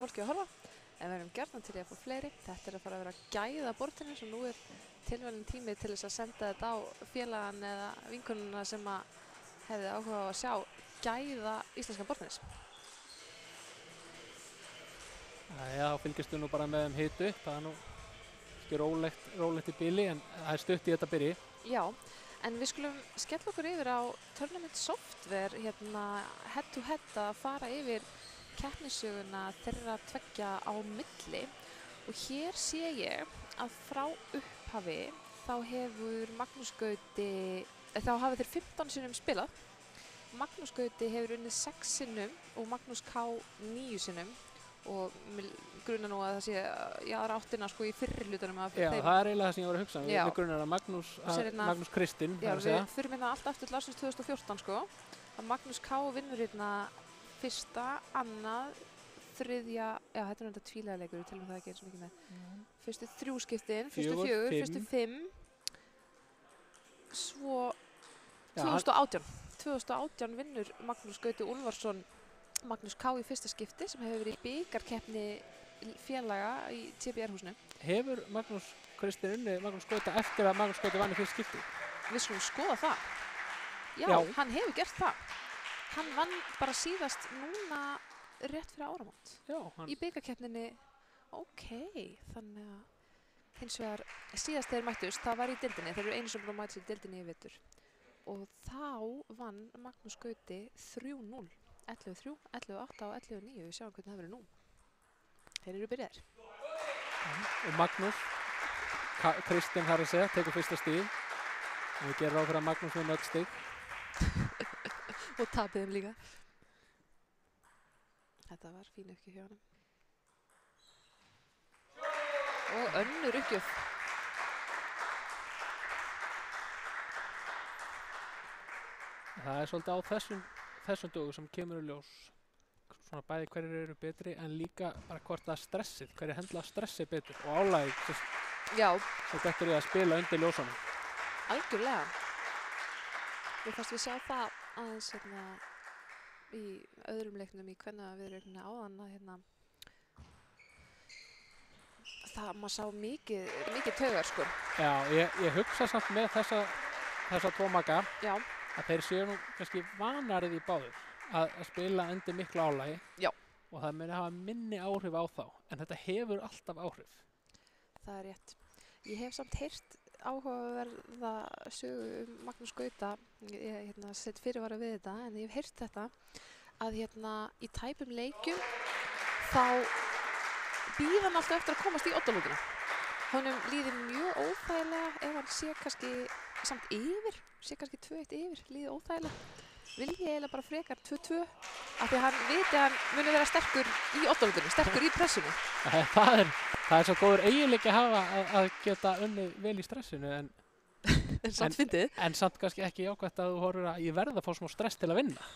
fólki að horfa. En við erum gjarnan til að fá fleiri. Þetta að fara að vera gæða bortinu sem nú tilvalinn tími til þess að senda þetta á félagann eða vinkonuna sem að hefði áhuga á að sjá gæða íslenska bortinis. Já, fylgist við nú bara með þeim hitu. Það nú ekki rólegt í bili en það stutt í þetta byrji. Já, en við skulum skella okkur yfir á Tournament Software head to head að fara yfir keppnissöguna þeirra tveggja á milli og hér sé ég að frá upphafi þá hefur Magnús Gauti, þá hafa þeir 15 sinnum spilað. Magnús Gauti hefur unnið 6 sinnum og Magnús K 9 sinnum og gruna nú að það sé í aðra áttina sko í fyrri hlutunum af þeim. Já, það eiginlega það sem ég var að hugsa. Við grunar að Magnús Kristinn. Já, við fyrir minna allt aftur til ársins 2014 sko. Að Magnús K vinnur fyrsta, annað, þriðja, já þetta þetta tvílega leikur, við telum það ekki eins og mikið með. Fyrstu 3 skiptin, fyrstu 4, fyrstu 5, svo 2018 vinnur Magnús Gauti Úlfarsson Magnús K í fyrsta skipti sem hefur verið í bikarkeppni félaga í TBR-húsinu. Hefur Magnús Kristinn unnið Magnús Gauta eftir að Magnús Gauti vann í fyrsta skipti? Við skulum skoða það. Já, hann hefur gert það. Hann vann bara síðast núna rétt fyrir áramót. Já, í bikarkeppninni. Þannig að hins vegar síðast þeir mættust, það var í deildinni. Þeir eru einu sem búin að mæta sér í deildinni í vetur. Og þá vann Magnús Gauti 3-0. 11-3, 11-8 og 11-9. Við sjáum hvernig það verður nú. Þeir eru byrjaðir. Og Magnús Kristinn þar að segja, tekur fyrsta stig. Og við gerum ráð fyrir að Magnús vinna öll stig. Og tapið þeim líka. Þetta var fín uppgjöf hjá honum. Og önnur uppgjöf. Það svolítið á þessum dögum sem kemur í ljós svona bæði hverjir eru betri en líka bara hvort það stressið, hverjir hendla stressið betur og álagið sem dettur í að spila undir ljósunum. Algjörlega. Mér fannst við sjá það aðeins í öðrum leiknum í kvennaviðureigninni áðan að það maður sá mikið taugar sko. Já, ég hugsa samt með þessa tvo maka. Já. Að þeir séu nú kannski vanarið í báður að spila undir miklu álagi. Já. Og það muni hafa minni áhrif á þá, en þetta hefur alltaf áhrif. Það er rétt. Ég hef samt heyrt áhugaverða sögu Magnús Gauta, ég set fyrirvara við þetta, en ég hef heyrt þetta að í tæpum leikjum þá býð hann alltaf eftir að komast í oddalúkina. Honum líður mjög óþægilega ef hann sé kannski samt yfir, sé kannski 2-1 yfir, líður óþægilega. Vil ég eiginlega bara frekar 2-2 af því að hann viti að hann muni vera sterkur í oddalúkinu, sterkur í pressinu. Það er svo góður eiginleiki að hafa að geta unnið vel í stressinu en samt fyndið. En samt kannski ekki jákvæmt að þú horfir að ég verð að fá smá stress til að vinna.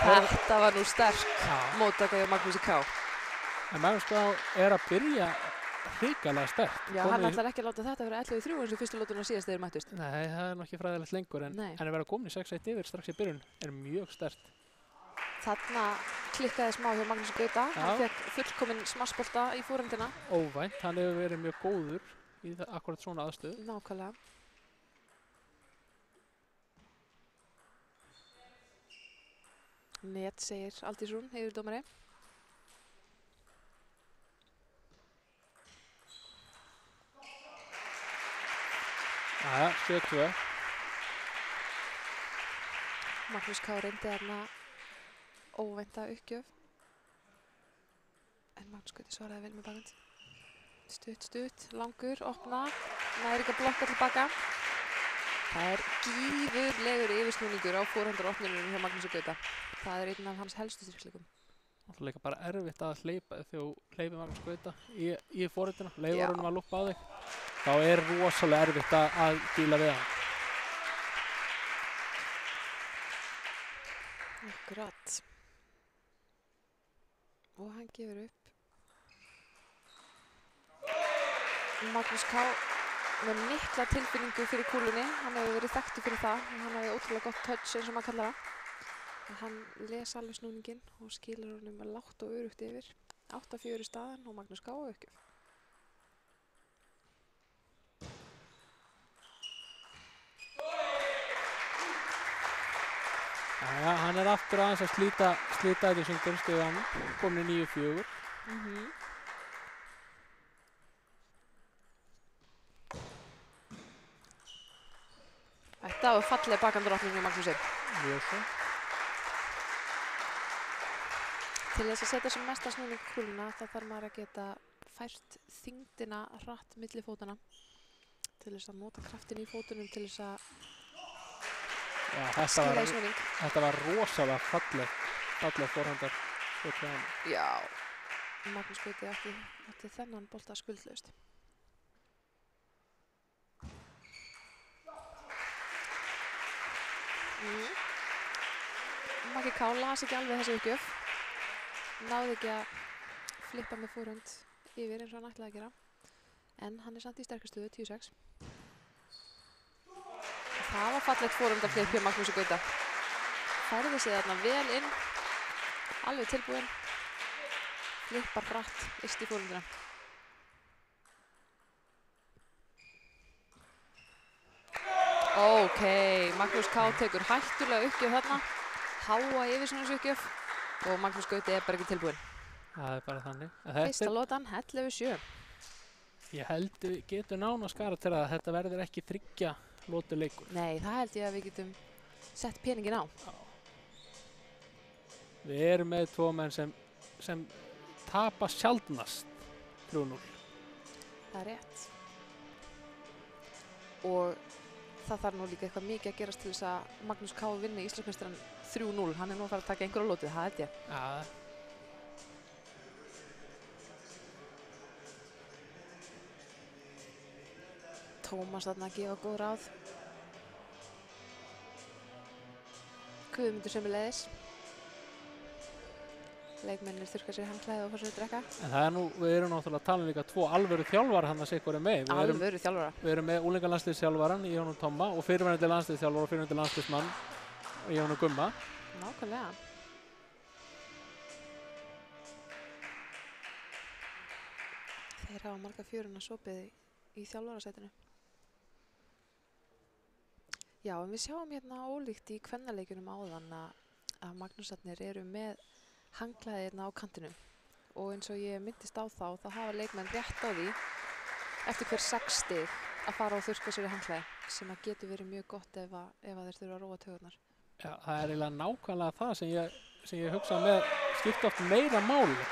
Þetta var nú sterk móttaka hjá Magnúsi K. En Magnús K er að byrja hrikalega sterkt. Já, hann ætlar ekki að láta þetta vera 11-3 eins og fyrstu lótuna síðast þeir mættust. Nei, það er nokkið fræðilegt lengur en að vera komin í 6-1 yfir strax í byrjun er mjög sterkt. Þarna klikkaði smá hjá Magnúsi Gauta. Hann fekk fullkominn smassbolta í fórendina. Óvænt, hann hefur verið mjög góður í akkurat svona aðstöðu. Nákvæmlega. Net segir Aldís Rún, yfirdómari. Jæja, 7-2. Magnús K reyndi þarna óvænta uppgjöf. En Magnús Gauti svaraði vel með bakgrund. Stutt, langur, opna. Næri ekki að blokka tilbaka. Það er gífurlegur yfirsnúningur á fórhandaropnunum hjá Magnúsi Gauta. Það er einn af hans helstu styrkleikum. Það er líka bara erfitt að hleypa þegar þú hleypir Magnús Gauta í fórhundina. Leifur honum að lúppa á þig. Þá er rosalega erfitt að díla við hann. Akkurat. Og hann gefur upp. Magnús K með mikla tilfinningu fyrir kúlunni. Hann hefur verið þekktur fyrir það. Hann hefði ótrúlega gott touch eins og maður kallar það. Hann les alveg snúninginn og skilur honum lágt og örugt yfir. 8-4 í staðan og Magnús K. uppgjöf. Já, hann aftur aðeins að slíta þetta sundurstuði hann, komin í 9-4. Þetta var falleg bakandrótning í Magnúsi. Mjög svo. Til þess að setja sem mesta snúning í kúluna þá þarf maður að geta fært þyngdina hratt milli fótanna til þess að nota kraftin í fótunum til þess að skila í snúning. Þetta var rosalega falleg forhandar. Já, Magnús Gauti átti þennan bolta skuldlaust. Maggi K. las ekki alveg þessi uppgjöf. Náði ekki að flippa með fórhund yfir eins og hann ætlaði að gera. En hann samt í sterkri stöðu, 10-6. Það var fallegt fórhundaflip hjá Magnúsi Gauta. Færði sig þarna vel inn, alveg tilbúinn. Flippar hratt, yst í fórhundina. Ok, Magnús K. tekur hættulega uppgjöf þarna. Háa yfirsnúningsuppgjöf. Og Magnús Gauti bara ekki tilbúinn. Það bara þannig. Fyrsta lotan, 11-7. Ég held við getum nánast skara til að þetta verður ekki 3 lotu leikur. Nei, það held ég að við getum sett peningin á. Já. Við erum með 2 menn sem tapa sjaldnast 3-0. Það rétt. Og það þarf nú líka eitthvað mikið að gerast til þess að Magnús K. vinni Íslandsmeistarann 3-0. Hann nú að fara að taka einhverja lótið, það held ég. Já. Tómas þarna að gefa góð ráð. Guðmundur sömuleiðis. Leikmennir þurrka sér handklæði og fá sér að drekka. En það nú, við erum náttúrulega að tala líka 2 alvöru þjálfara hann að segja hverju með. Alvöru þjálfara. Við erum með unglingalandsliðsþjálfarann í Jónu Tomma og fyrirverandi landsliðsþjálfara og fyrirverandi landsliðsmann í Jónu Gumma. Nákvæmlega. Þeir hafa marga fjöruna sopið í þjálfarasætinu. Já, en við sjáum hérna ólíkt í kvennaleikjunum áðan að Magnúsarnir eru með handklæði hérna á kantinum og eins og ég myndist á þá hafa leikmenn rétt á því eftir hver 6 stig að fara og þurrka sér í handklæði sem að getur verið mjög gott ef þeir þurfa að róa taugarnar. Já, það eiginlega nákvæmlega það sem ég hugsa með skipta oft meira máli.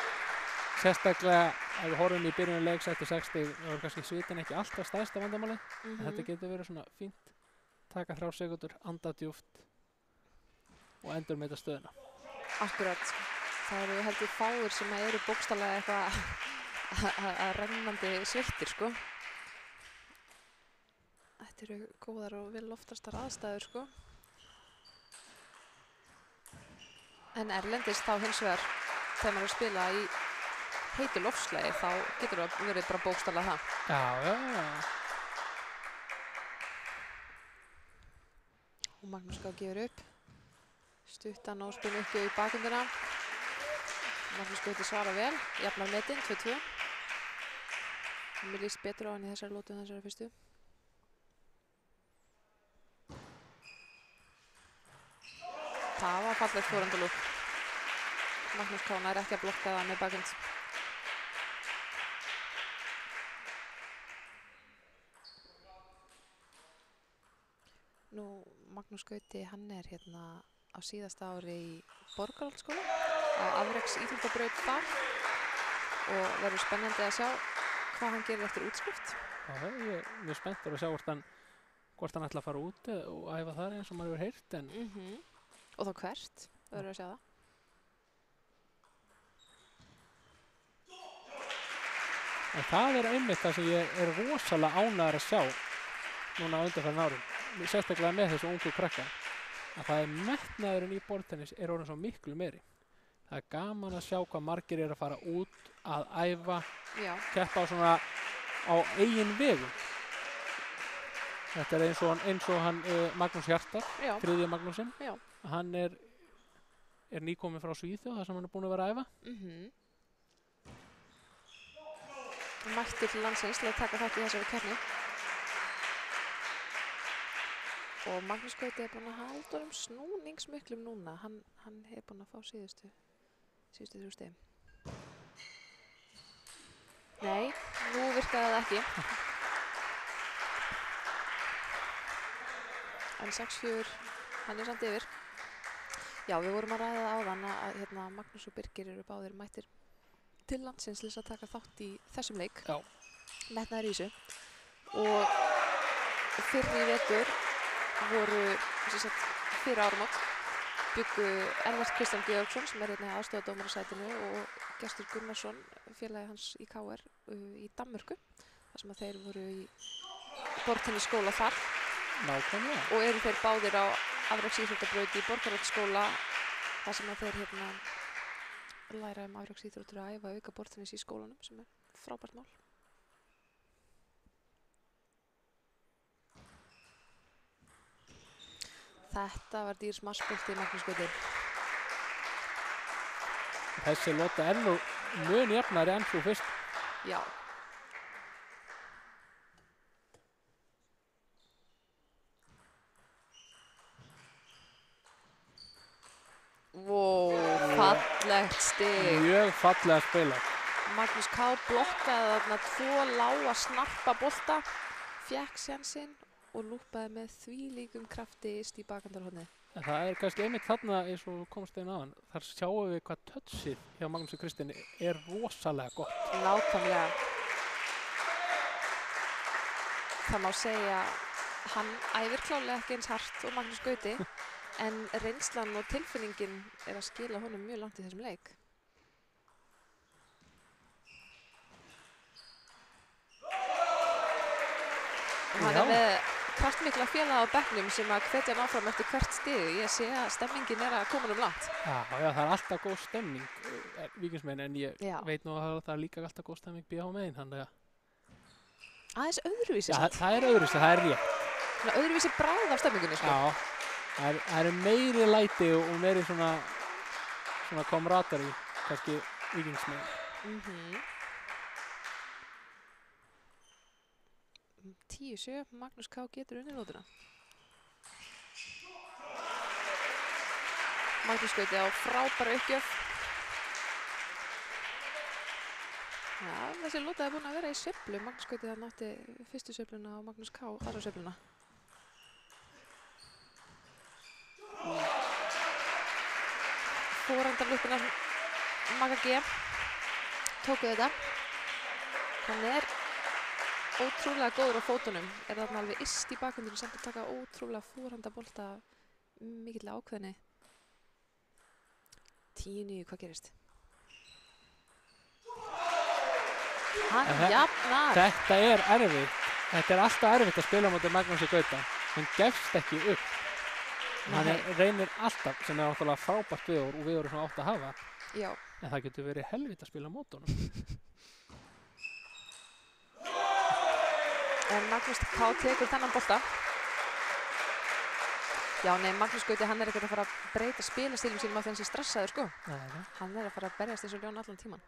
Sérstaklega ef við horfum í byrjunarleiks eftir 6 stig þá er kannski svitin ekki alltaf stærsta vandamáli en þetta getur verið svona fínt. Taka 3 sekúndur, anda djúpt og endurmeta stöðuna. Akkurat. Það eru heldur fáir sem eru bókstaflega eitthvað að rennandi sveittir, sko. Þetta eru góðar og vel loftastar aðstæður, sko. En erlendis þá hins vegar, þegar maður er að spila í heitu loftslagi, þá getur það verið bara bókstaflega það. Já. Og Magnús K. gefur upp. Stuttan og spilum upp í bakundina. Magnús Gauti svara vel. Jafnar metin, 2-2. Mér líst betur á hann í þessari lótu en þessari fyrstu. Það var fallegt fórhandalúk. Magnús K. nær ekki að blokka það með bakund. Nú, Magnús Gauti, hann er hérna á síðasta ári í Borgarholtsskóla á afreks íþróttabraut þar og verður spennandi að sjá hvað hann gerir eftir útskrift. Já, ég er mjög spenntur að sjá hvort hann ætla að fara út og æfa þar eins og maður hefur heyrt. Og þá hvert, verður að sjá það. En það er einmitt það sem ég er rosalega ánægður að sjá núna á undanfarinn árum. Sérstaklega með þessu ungu krakka. Að það er metnaðurinn í borðtennis er orðinn svo miklu meiri. Það er gaman að sjá hvað margir eru að fara út að æfa, keppa á svona á eigin vegum. Þetta er eins og hann Magnús Hjartar, þriðji Magnúsinn. Hann er nýkominn frá Svíþjóð þar sem hann er búinn að vera að æfa. mættur til landsins til að taka þátt í þessari keppni. Og Magnús Gauti er búinn að halda honum snúningsmiklum núna. Hann er búinn að fá síðustu 3 stig. Nei, nú virkaði það ekki. En 6-4, hann er samt yfir. Já, við vorum að ræða áðan að Magnús og Birgir eru báðir mættir til landsins til þess að taka þátt í þessum leik. Já. Metnaðir í þessu. Og fyrr í vetur voru fyrir áramót byggu Ellert Kristján Georgsson sem er hérna í aðstoðardómarasætinu og Gestur Gunnarsson, félagi hans í KR í Danmörku þar sem að þeir voru í bortennisskóla þar. Nákvæmlega. Og eru þeir báðir á afreksíþróttabraut í Borgarholtsskóla þar sem að þeir læra afreksíþróttir að æfa auka bortennis í skólanum sem er frábært mál. Þetta var dýr smassbolti Magnús Gauti. Þessi lota er nú mun jafnari enn svo fyrst. Já. Vó, fallegt stig. Mjög fallega spilað. Magnús K. blokkaði þarna 2 lága snarpa bolta, fékk sénsinn og lúpaði með þvílíkum krafti yst í bakandarhornið. En það er kannski einmitt þarna eins og komst einn aðan. Þar sjáum við hvað touchið hjá Magnúsi Kristjáni er rosalega gott. Nákvæmlega. Það má segja hann æfir klárlega ekki eins hart og Magnús Gauti en reynslan og tilfinningin er að skila honum mjög langt í þessum leik. Og hann er með kraftmikla félaga á bekknum sem að hvetja hann áfram eftir hvert stig. Ég sé að stemmingin er að koma langt. Já, það er alltaf góð stemming Víkingsmegin en ég veit nú að það er líka alltaf góð stemming BH megin. Aðeins öðruvísi. Já, það er öðruvísi, það er rétt. Svona öðruvísi bragð af stemmingunni, sko. Já, það er meiri læti og meiri svona komratari kannski Víkingsmegin. 10-7, Magnús K. getur unnið lótuna. Magnús Gauti á frábæra uppgjöf. Já, þessi lóta er búin að vera í sveiflu. Magnús Gauti það nátti fyrstu sveifluna og Magnús K. aðra sveifluna. Forandarlupina Magga G. Tóku þetta. Hann er ótrúlega góður á fótunum, er þarna alveg yst í bakgrundinu samt að taka ótrúlega fórhandabolta mikill ákveðni. 10-9, hvað gerist? Hann jafnar. Þetta er erfitt. Þetta er alltaf erfitt að spila á móti Magnúsi Gauta. Hann gefst ekki upp. Hann reynir alltaf, sem er náttúrulega frábært viðhorf og viðhorf sem átt að hafa. Já. En það getur verið helvítt að spila á móti honum. En Magnús K. tekur þennan bolta. Já, nei, Magnús Gauti, hann er ekkert að fara að breyta spilastílum sínum af þessi stressaður, sko. Nei. Hann er að fara að berjast eins og ljón allan tíman.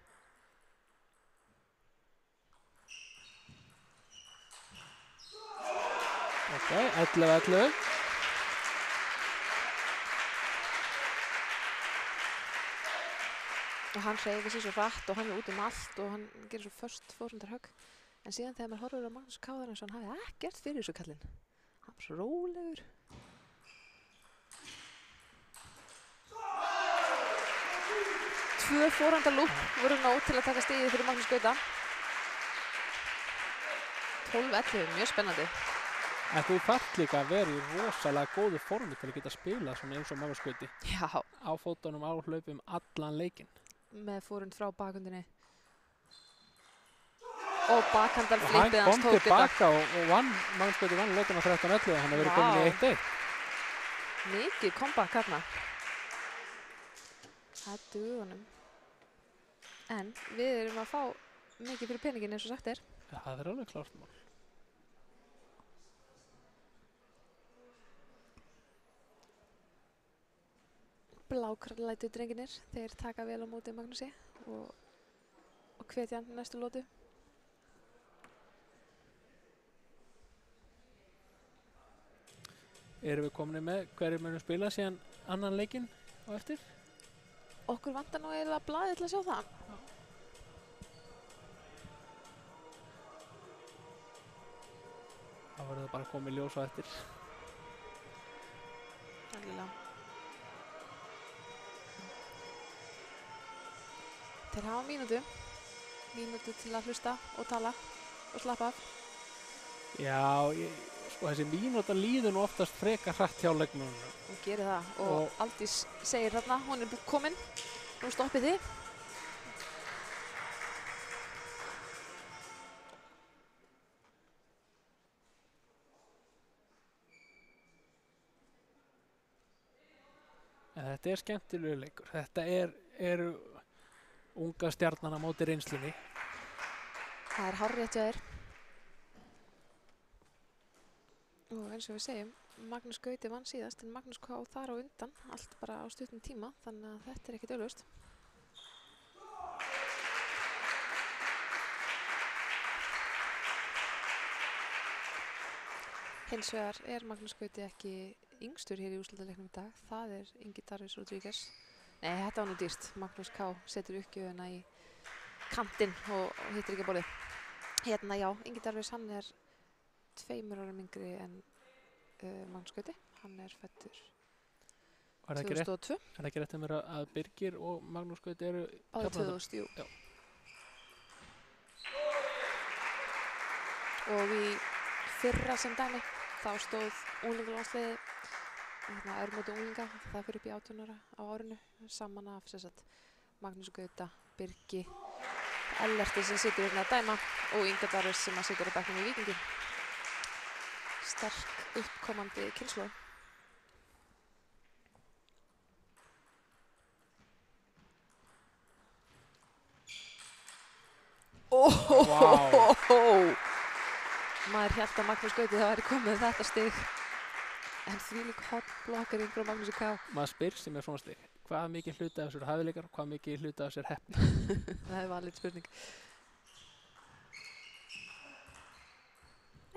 Ok, 11-11. Og hann hreyfir sig svo hratt og hann er út allt og hann gerir svo först fórhandarhögg. En síðan þegar maður horfir á Magnús K. eins og hann hafi ekkert fyrir þessu kallinn. Hann var svo rólegur. Tvö fórhandarlúp voru nóg til að taka stigið fyrir Magnús Gauta. 12-11, mjög spennandi. En þú þarft líka að vera í rosalega góðu formi til að geta spilað svona eins og Magnús Gauti. Já. Á fótunum, á hlaupum, allan leikinn. Með fórhund frá bakhundinni. Og bakhandarflipið hans tók þetta. Og hann kom tilbaka og vann, Magnús Gauti vann lótuna 13-11 og hann hefur verið komin í 1-1. Mikið comeback hérna. Það dugði honum. En við erum að fá mikið fyrir peningin eins og sagt er. Ja, það er alveg klárt mál. Bláklæddu drengirnir, þeir taka vel á móti Magnúsi og hvetja hann næstu lótu. erum við komin með hverjir munum spila síðan annan leikinn á eftir? Okkur vantar nú eiginlega blaðið til að sjá það. Það verður bara komið ljós á eftir. Algjörlega. Þeir hafa mínútu til að hlusta og tala og slappa af. Já, sko þessi mínúta líður nú oftast frekar hratt hjá leikmönnum. Hún gerir það og Aldís segir þarna, hún er komin, nú stoppið þið. En þetta er skemmtilegu leikur. Þetta eru unga stjarnan á móti reynslunni. Það er hárrétt hjá þér. Og eins og við segjum, Magnús Gauti vann síðast en Magnús K. þar á undan, allt bara á stuttum tíma, þannig að þetta er ekkert augljóst. Hins vegar er Magnús Gauti ekki yngstur hér í úrslitaleiknum í dag, það er Ingi Darvis Rodríguez. Nei, þetta var nú dýrt. Magnús K. setur uppgjöfuna í kantinn og hittir ekki borðið. Hérna já, Ingi Darvis, hann er 2 árum yngri en Magnús Gauti. Hann er fæddur 2002. Er það ekki rétt mér að Birgir og Magnús Gauti eru... Báðir 2000, jú. Já. Og í fyrra sem dæmi, þá stóð unglingalandsliði örmóti unglinga, það fyrir upp í 18 ára á árinu, saman af Magnús Gauta, Birgi, Ellerti sem situr hérna að dæma og Inga Darvis sem situr á bekknum í Víkingi. Sterk uppkomandi kynslóð. Wow. Maður hélt að Magnús Gauti það væri komið þetta stig. En þvílík hotblokkering frá Magnúsi K. Maður spyr sem er svona stig. Hvað mikið hluti af þessu eru hæfileikar og hvað mikið hluti af þessu er heppni? Það er valið spurning.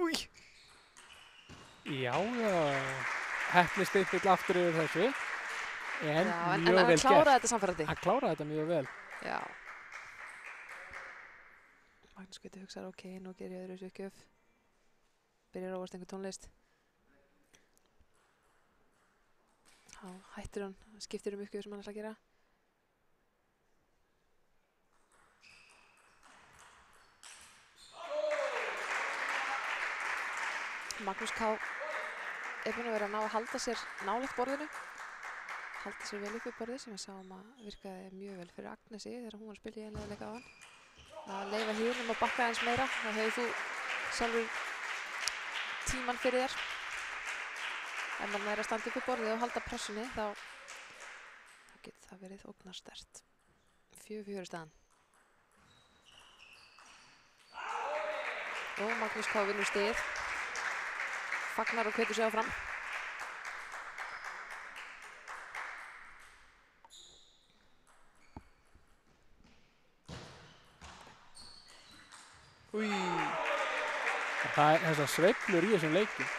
Új! Já, heppnistimpill aftur yfir þessu. En mjög vel gert. En hann kláraði þetta samfærandi. Hann kláraði þetta mjög vel. Já. Magnús Gauti hugsaði, ok, nú ger ég öðru uppgjöf. Byrjar óvart einhver tónlist. Þá hættir hann, skiptir uppgjöf sem hann ætlar að gera. Magnús K. er búinn að vera að ná að halda sér nálægt borðinu. Halda sér vel upp við borðið sem við sáum að virkaði mjög vel fyrir Agnesi þegar hún var að spila í einlega leika á hann. Að leyfa hýrnum að bakka eins meira. Það hefur þú sjálfur tímann fyrir þér. Ef maður er að standa upp við borðið og halda pressunni þá getur það verið ógnarsterkt. 4-4 staðan. Og Magnús K. vinnur stigið. Fagnar og hvetur sig áfram. Új! Það er þessar sveiflur í þessum leikjum.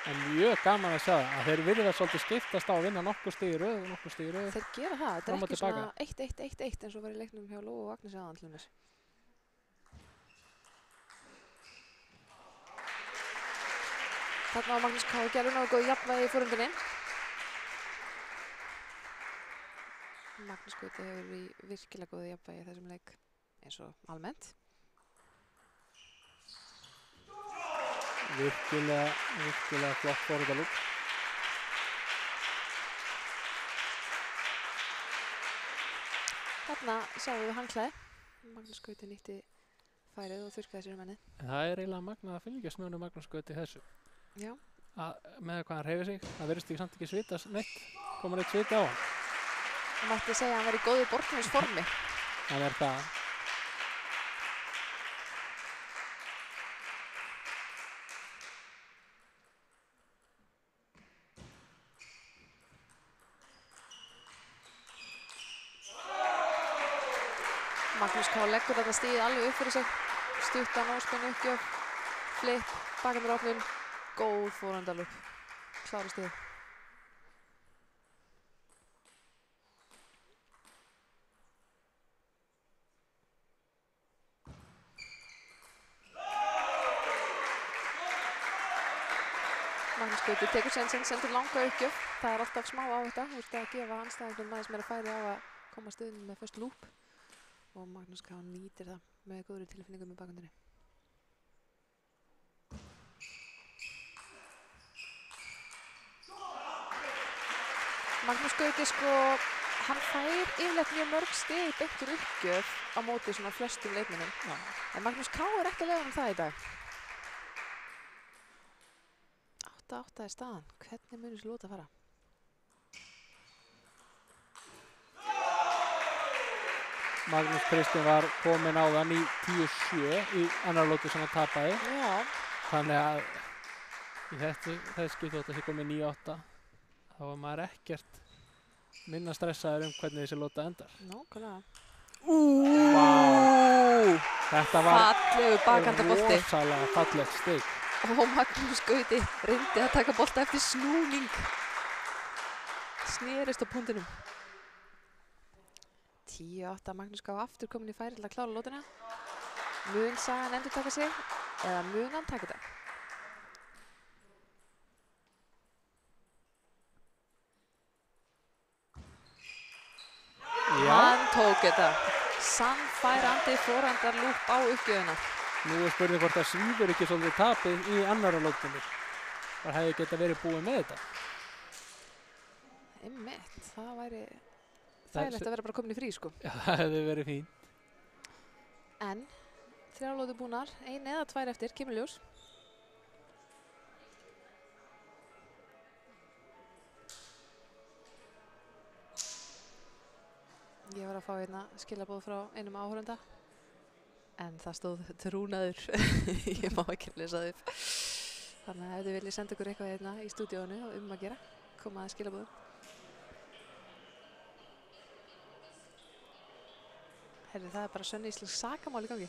En mjög gaman að sjá það, að þeir virðast svolítið skiptast á að vinna nokkur stig í röð og nokkur stig í röð. Þeir gera það, þetta er Fram og ekki tilbaka. svona 1-1-1-1 eins og var í leiknum hjá Lóu og Agnesi áðan til dæmis. Þarna á Magnús K. gerði nógu góð jafnvægi í forundinni. Magnús Gauti hefur í virkilega góðu jafnvægi í þessum leik eins og almennt. Virkilega flott forðalúk. Þarna sjáum við handklæði. Magnús Gauti nýtti færið og þurrkaði sér ennið. En það er eiginlega magnað að fylgjast með Magnús Gauti þessu. Já. Með hvað hann hreyfir sig, það virðist ekki samt ekki svita neitt. Komur eitt sviti á hann. Það mætti segja að hann verið í góðu borðtennisformi. Það er það. Magnús K. leggur þetta stigið alveg upp fyrir sig. Stuttan óspennu uppgjöf, flip, bakendar opnun, góð fórhandalöp. klára stig. Magnús Gauti tekur sénsinn, sendur langa uppgjöf. Það er alltaf smá áhætta. Þú ert að gefa andstæðingnum aðeins meira færi á að komast inn með föst lúp. Og Magnús K. nýtir það með góðri tilfinningum í bakgrunni. Magnús Gauti sko, hann fær yfirleitt mjög mörg stig beint úr uppgjöf á móti svona flestum leikmönnum. En Magnús K. er ekki að leiða það í dag. 8-8 er staðan. Hvernig munir þessi lót að fara? Magnús Kristinn var kominn áðan í 10-7 í annar lótu sem hann tapaði. Já. Þannig að í þessi skipti sé komið 9-8. Þá var maður ekkert minna stressaður hvernig þessi lóta endar. Nákvæmlega. Vá! Þetta var Fallegu bakhandabolti. rosalega fallegt stig. Og Magnús Gauti reyndi að taka bolta eftir snúning. Snerist á punktinum. 10-8 Magnús K. aftur komin í færi til að klára lótuna. Mun Sagan endurtaka sig eða mun hann taka þetta? Hann tók þetta. Sannfærandi forhandarlúp á uppgjöfuna. Nú er spurning hvort það svífur ekki svolítið tapið í annara lótunni. Það hefði getað verið búið með þetta. Einmitt, það væri þægilegt að vera bara komin í frí sko. Já, það hefði verið fín. En 3 lótur búnar, 1 eða 2 eftir, kemur ljós. Ég var að fá hérna skilaboð frá einum áhorfenda. En það stóð trúnaður. Ég má ekki lesa það upp. Þannig að ef þið viljið senda ykkur eitthvað hérna í stúdíónu og að gera, koma að skilaboðum. Herri, það er bara sönn íslensk sakamál í gangi.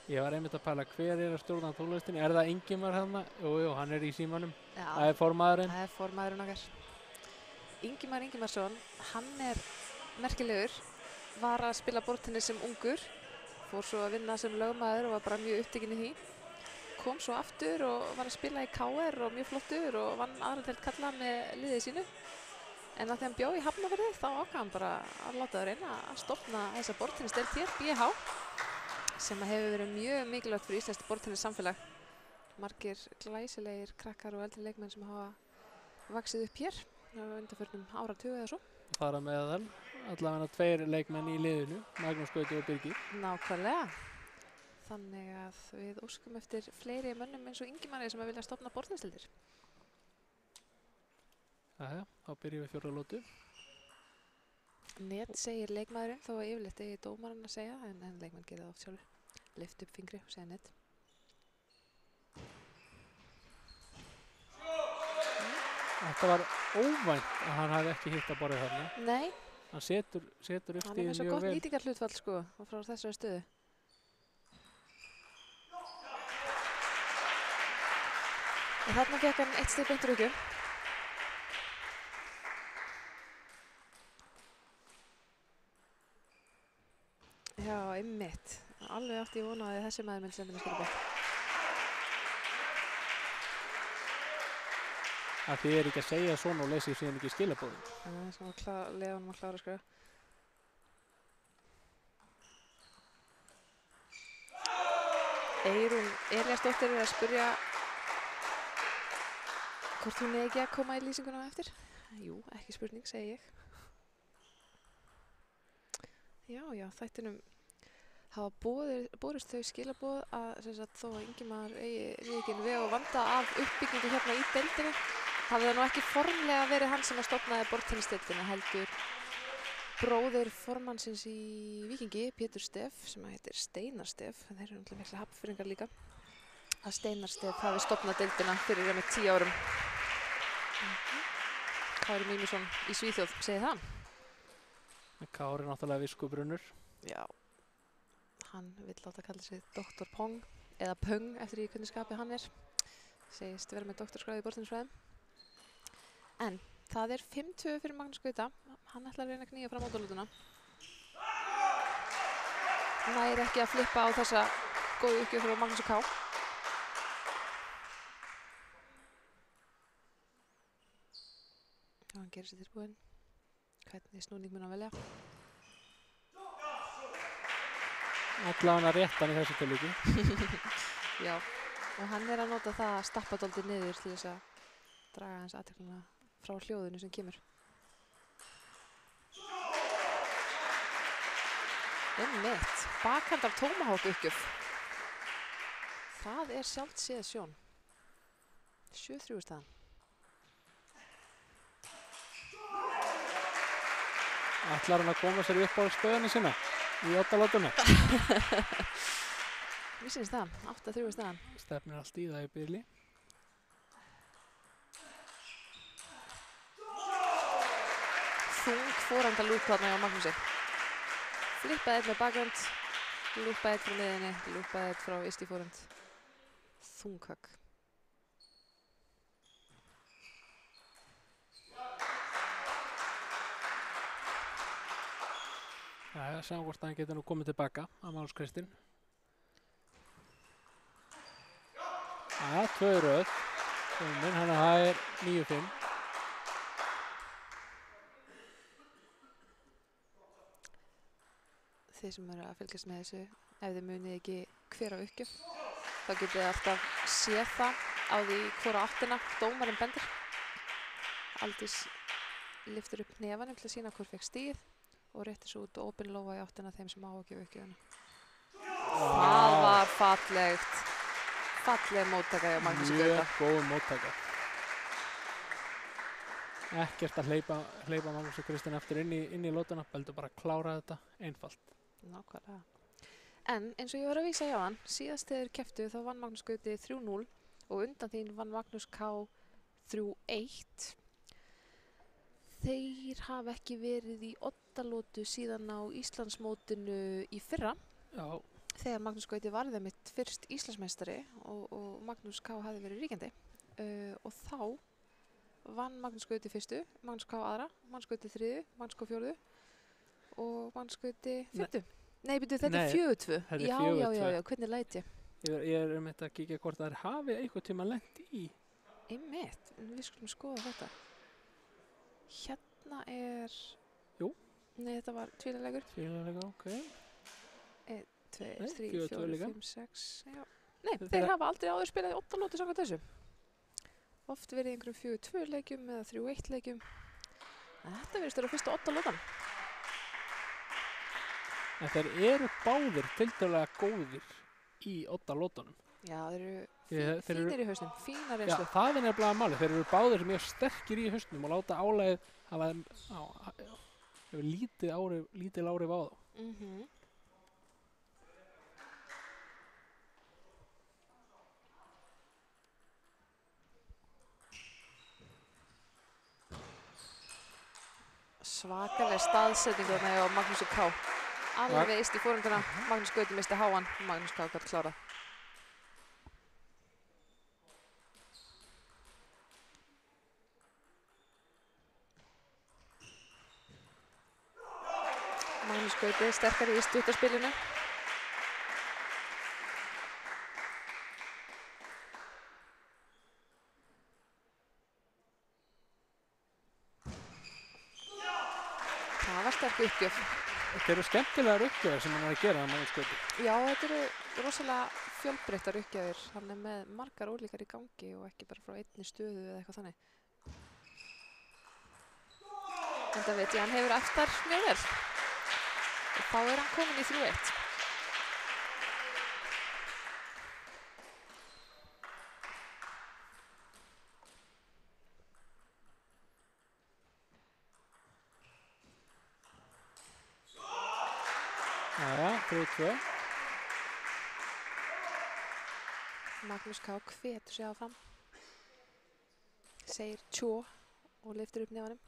Ég var einmitt að pæla hver er að stjórna tónlistinni. Er það Ingimar hérna? Jú, hann er í símanum. Já, það er formaðurinn. Það er formaðurinn okkar. Ingimar Ingimarsson, hann er merkilegur. Var að spila borðtennis sem ungur. Fór svo að vinna sem lögmaður og var bara mjög upptekinn í því. Kom svo aftur og var að spila í KR og mjög flottur og vann aðra deild karla með liðið sínu. En að því hann bjó í Hafnarfirði þá ákvað hann bara að láta það reyna að stofna þessa borðtennisdeild hér, BH, sem hefur verið mjög mikilvægt fyrir íslenskt borðtennissamfélag. Margir glæsilegir krakkar og eldri leikmenn sem hafa vaxið upp hér á undanförnum áratugi eða svo. Þar að meðal allavega 2 leikmenn í liðinu, Magnús Gauti og Birgir. Nákvæmlega. Þannig að við óskum eftir fleiri mönnum eins og Ingimari sem vilja stofna borðtennisdeildir. Jæja, þá byrjum við 4. lótu. Net segir leikmaðurinn, þó að yfirleitt eigi dómarinn að segja, en leikmann gerir það oft sjálfur. Lyft upp fingri og segja net. Þetta var óvænt að hann hafi ekki hitt að borðið þarna. Nei. Hann setur upp stíðið mjög vel. Hann er með svo gott nýtingarhlutfall sko, frá þessari stöðu. En þarna fékk hann 1 stig beint úr uppgjöf. Já, einmitt. Alveg átti ég vona að þessi maður myndi senda mér skilaboð. Að þið er ekki að segja svona og lesið síðan ekki skilaboðum. Þannig að það skal leiða honum að klára að skrifa. Eyrún Elíasdóttir er að spyrja hvort hún eigi ekki að koma í lýsinguna á eftir. Jú, ekki spurning, segi ég. Já, þættinum hafa borist þau skilaboð að þó að Ingimar eigi viðurkenni veg og vanda af uppbyggingu hérna í deildinni hafði það nú ekki formlega verið hann sem að stofnaði borðtennisdeildina, heldur bróðir formannsins í Víkingi, Pétur Steff, sem heitir Steinar Steff, þeir eru náttúrulega miklir Hafnfirðingar líka, að Steinar Steff hafi stofnað deildina fyrir með 10 árum. Kári Mímisson í Svíþjóð, segir það. Kári náttúrulega viskubrunnur. Já, hann vill láta kalla sig Dr. Pong eða Pung eftir í hvernig skapi hann er. Segist vera með doktorskráðu í borðtennisfræðum. En það er 5-2 fyrir Magnús Gauta. Hann ætlar að reyna að knýja fram ótalótuna. Nær ekki að flippa á þessa góðu uppgjöf frá Magnús K. Og hann gerir sér tilbúinn. Hvernig snúning mun að velja? Allavega rétt hann í þessu tilviki. Já, og hann er að nota það að stappa dálítið niður til þess að draga hans athyglinna frá hljóðinu sem kemur. Einmitt, bakhandar tomahawk uppgjöf. Það er sjálft séð sjón. 7-3 staðan. Ætlar hann að koma sér upp á stöðunni sína í oddalótunni? Mér syns það, 8-3 staðan. Stefnir allt í það í byrli. Þung fórhanda lúp þarna hjá Magnúsi. Flippaði einn með bakhönd, lúppaði einn frá miðinni, lúppaði einn frá yst í fórhand. Þung högg. Jæja, sjáum hvort hann getur nú komið tilbaka að Magnús Kristinn. Jæja, 2 í röð. Komin, hann er 9-5. Þið sem eru að fylgjast með þessu, ef þið munið ekki hver á uppgjöf, þá getið þið alltaf séð það á því hvora áttina dómarinn bendir. Aldís lyftir upp hnefanum til að sýna hvor fékk stigið og réttir svo út og opin lófa í áttina þeim sem á að gefa uppgjöfuna. Það var fallegt. Falleg móttaka hjá Magnúsi Gauta. Mjög góð móttaka. Ekkert að hleypa Magnúsi Kristinn eftir inn í lótuna, heldur bara að klára þetta einfalt. Nákvæmlega. En eins og ég var að vísa hjá hann, síðast þegar kepptu þá vann Magnús Gauti 3-0 og undan þín vann Magnús K 3-1. Þeir hafa ekki verið í oddalótu síðan á Íslandsmótinu í fyrra. Já. Þegar Magnús Gauti varði mitt fyrst Íslandsmeistari og Magnús K hafði verið ríkjandi. Og þá vann Magnús Gauti fyrstu, Magnús K aðra, Magnús Gauti þriðju, Magnús K fjórðu og Magnús Gauti fimmtu. Nei, byrju, þetta er 4-2. Já, hvernig læt ég? Ég er að kíkja hvort það hafi einhvern tíma lent í. Einmitt, en við skulum skoða þetta. Hérna er... Jú. Nei, þetta var tvílarleikur. Tvílarleikur, ok. 1, 2, Nei, 3, 4-2 4, líka. 5, 6, já. Nei, þeir hafa aldrei áður spilað í oddalótu samkvæmt þessu. Oft verið í einhverjum 4-2 leikjum eða 3-1 leikjum. Þetta virðist vera fyrsta oddalótan. En þeir eru báðir tiltölulega góðir í oddalótunum. Já, þeir Þeir eru eru- fínir í hausnum, fínar Já, reynslu. það er nefnilega máli. Þeir eru báðir mjög sterkir í hausnum og láta álagið hafa hefur lítil áhrif á þá. Svakaleg staðsetning þarna hjá Magnúsi K. Alveg yst í fórhundina, Magnús Gauti misti háan, Magnús K gat klárað. Magnús Gauti sterkari í stuttarspilinu. Það var sterk uppgjöf. Þetta eru skemmtilegar uppgjöfur sem hann er að gera að Magnús Gauti. Já, þetta eru rosalega fjölbreyttar uppgjafir. Hann er með margar ólíkar í gangi og ekki bara frá einni stöðu eða eitthvað þannig. En það veit ég, hann hefur æft þar mjög vel. Og þá er hann kominn í 3-1. Jæja, 3-2. Magnús K hvetur sig áfram. Segir tjó og lyftir upp nefanum.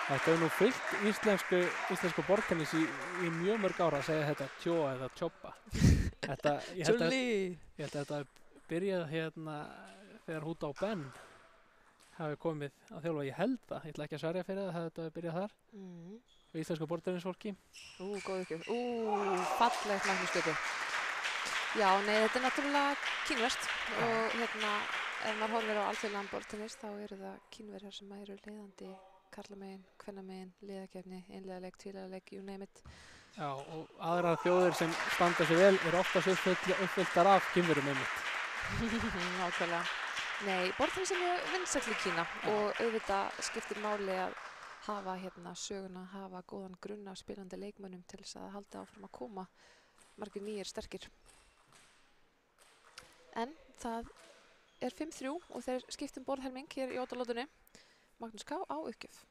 Þetta er nú fyllt íslensku bortennis í mjög mörg ára að segja þetta tjó eða tjópa. Ég held að þetta byrjað hérna þegar Húta og Ben hafi komið að þjálfa. Ég held það, ég ætla ekki að sverja fyrir það, þetta hafi byrjað þar. Og íslensku borðtennisfólki. Góð uppgjöf. Fallegt Magnús-skauti. Já, nei, þetta er náttúrulega kínverskt og hérna, ef maður horfir á alþjóðlegan borðtennis þá eru það Kínverjar sem eru leiðandi karlamegin, kvennamegin, liðakeppni, einliðaleik, tvíliðaleik, you name it. Já, og aðrar þjóðir sem standa sig vel eru oftast uppfylltar af Kínverjum einmitt. Nákvæmlega. Nei, borðtennis er mjög vinsæll í Kína og auðvitað skiptir máli að hafa hérna söguna, hafa góðan grunn af spilandi leikmönnum til þess að halda áfram að koma margir nýjir sterkir. En það er 5-3 og þeir skiptum borðhelming hér í ótalótunni. Magnús K. á uppgjöf.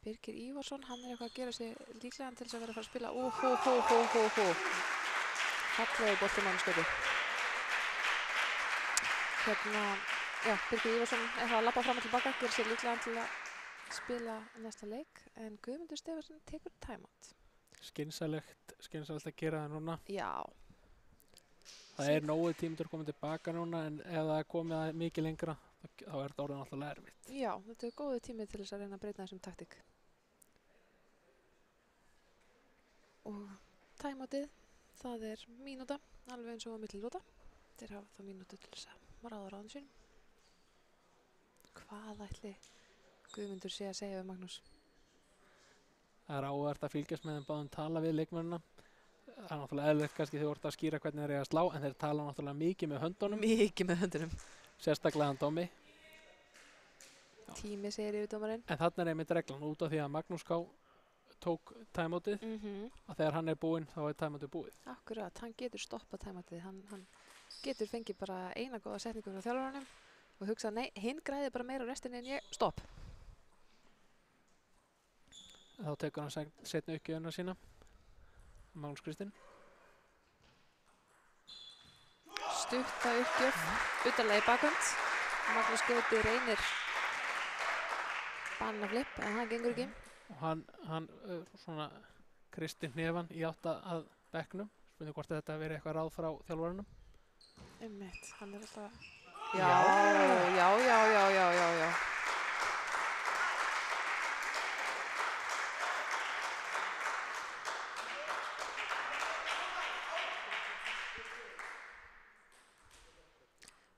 Birgir Ívarsson, hann er eitthvað að gera sig líklegan til þess að vera að fara að spila. Fallegu bolti Magnús-skauti. Hérna, já, Birgir Ívarsson er það að labba fram og tilbaka, gera sig líklegan til að spila næsta leik, en Guðmundur Stefansson tekur timeout. Skynsamlegt að gera það núna. Já. Það er nógu tímur komið tilbaka núna, en ef það er komið mikið lengra, þá er þetta orðið náttúrulega erfitt. Já, þetta er góðu tími til þess að reyna að breyta þessum taktík. Og timeoutið, það er mínúta, alveg eins og á milli lóta. Þeir hafa þá mínútu til þess að ráða ráðum sínum. Hvað ætli Guðmundur sé að segja við Magnús? Það er áhugavert að fylgjast með þeim báðum tala við leikmennina. Það er náttúrulega eðlilegt kannski þegar þú ert að skýra hvernig þeir eiga að slá, en þeir tala náttúrulega mikið með höndunum. Mikið með höndunum. Sérstaklega hann Dómi. Tími segir yfir dómarinn. En þarna er einmitt reglan út af því að Magnús K. tók timeoutið, að þegar hann er búinn þá er timeoutið búið. Akkurat, hann getur stoppað timeoutið. Hann getur fengið bara eina góða setningu frá þjálfaranum og hugsað, nei, hinn græði bara meira á restinni en ég, stopp. Þá tekur hann seinni uppgjöfuna sína. Magnús Kristinn. Stutta uppgjöf, utanlega í bakhönd. Magnús Gauti reynir banaflip, en það gengur ekki. Og hann svona Kristinn hnefan í átta að bekknum. Spurning hvort þetta hafi verið eitthvað ráð frá þjálfaranum. Einmitt, hann er alltaf... Já.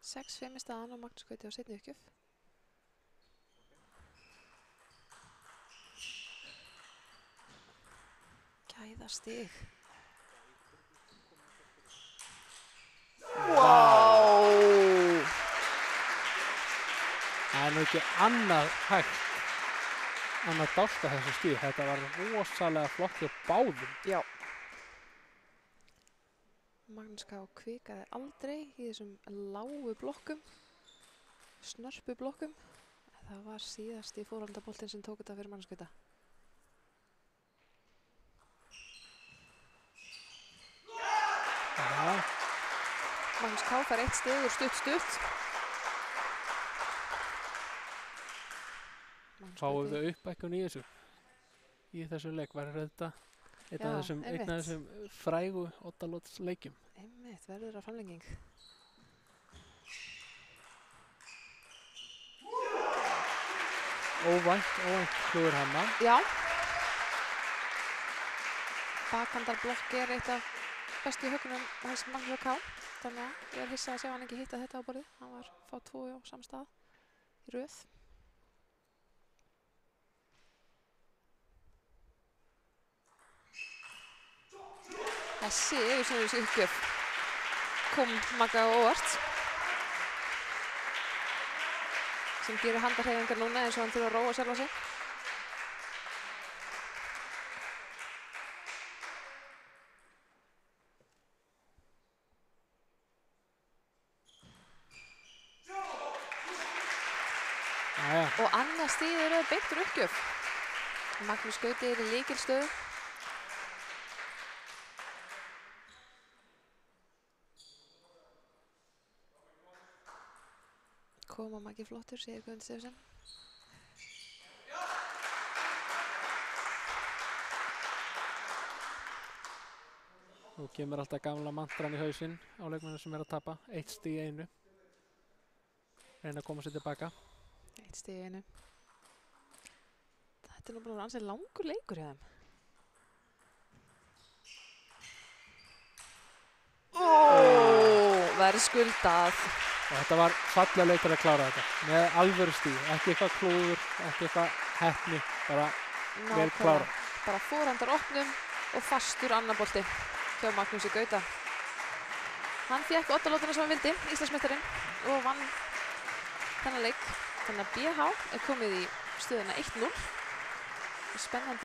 6-5 í staðan og Magnús Gauti á seinni uppgjöf. Gæðastig. Wow! Það er nú ekki annað hægt en að dásta þessu stíð. Þetta var rosalega flott hjá báðum. Já. Magnús K. kvikaði aldrei í þessum lágu blokkum, snörpu blokkum. Það var síðast í fórhaldaboltinn sem tók þetta fyrir Magnús Gauta. Ja. Magnús K. fær 1 stig úr stutt. Fáum við uppækkun í þessu leik, var þetta einn af þessum frægu oddalotsleikjum. Einmitt, verður að framlenging. Óvænt klúður hana. Já. Bakhandarblokk er eitt af bestu hökunum hans Magnús K. Þannig að ég er hissa að sjá hann ekki hitta þetta á borðið. Hann var að fá 2 á samstað í röð. Þessi yfirsnúðis uppgjöf kom Magga á óvart. Sem gerir handarhreyfingar núna eins og hann þurfa að róa sjálfa sig. Og annað stigið er beint úr uppgjöf. Magnús Gauti er í lykilstöðu. Koma Maggi flottur, segir Guðmundur Stefansson. Nú kemur alltaf gamla mantran í hausinn á leikmennum sem að tapa. 1 stig í einu. Reyna að koma sér tilbaka. 1 stig í einu. Þetta nú bara ansið langur leikur hjá þeim. Verið skuldað. Og þetta var fallega leikur að klára þetta. Með alvöru stíg. Ekki eitthvað klúður, ekki eitthvað heppni. Bara vel klára. Bara forhandar opnum og fastur annabolti hjá Magnúsi Gauta. Hann fékk oddalótuna sem hann vildi, Íslandsmeistarinn, og vann þennan leik. Þannig að BH er komið í stöðuna 1-0. Spennandi